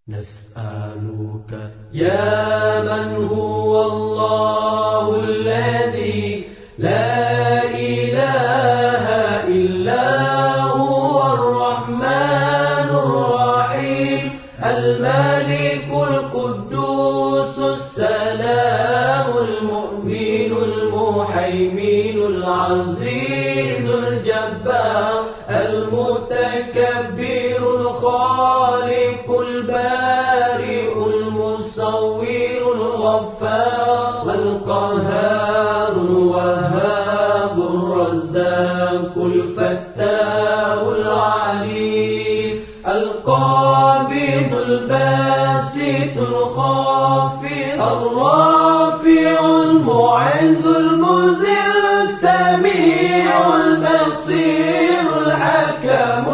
نسألك يا من هو الله الذي لا إله إلا هو الرحمن الرحيم الملك القدوس السلام المؤمن المهيمن العزيز الجبار المتكبر الخالق البارئ المصور الغفار القهار الوهاب الرزاق الفتاح العليم القابض الباسط الخافض الرافع المعز المذل السميع البصير الحكم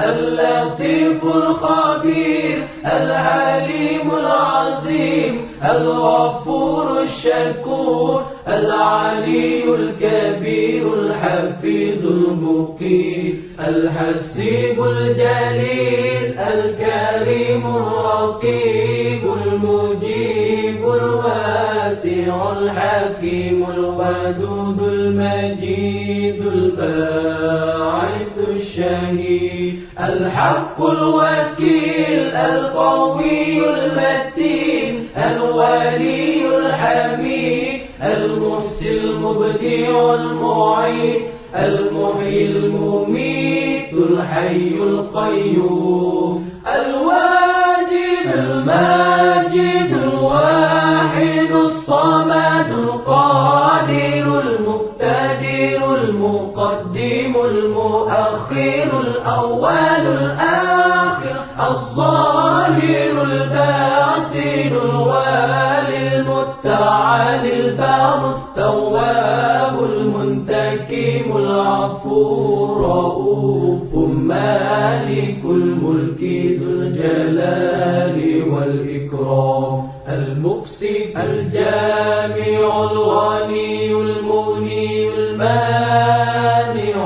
اللطيف الخبير العليم العظيم الغفور الشكور العلي الكبير الحفيظ المقيت الحسيب الجليل الكريم الرقيب المجيب الواسع الحكيم الودود المجيد الباعث الشهيد الحق الوكيل القوي المتين الولي الحميد المحسن المبدع المعين المحيي المميت الحي القيوم الواجد الماجد الواحد الصمد القادر المقتدر المقدم المؤخر الأول الآخر الظاهر الباطن الوالي المتعالي البار التواب المنتكم العفو الرؤوف مالك الملك ذو الجلال والإكرام المقسط الجامع الغني المغني المانع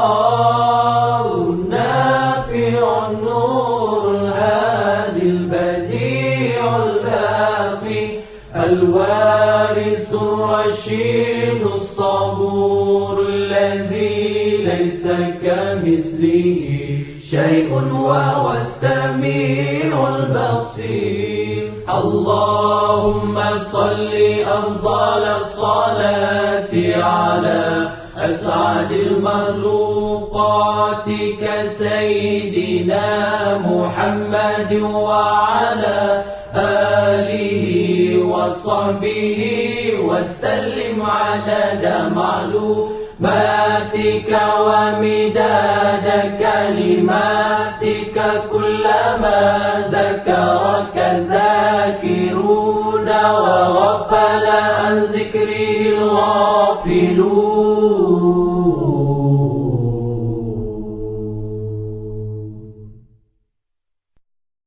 الضار النافع النور الهادي البديع الباقي الوارث الرشيد الصبور الذي ليس كمثله شيء وهو السميع البصير اللهم صل أفضل الصلاة على أسعد المخلوقات كسيدنا محمد وعلى آله وصحبه وسلم عدد معلوماتك ومداد كلماتك كلما ذكرك ذاكرون وغفل عن ذكره الغافلون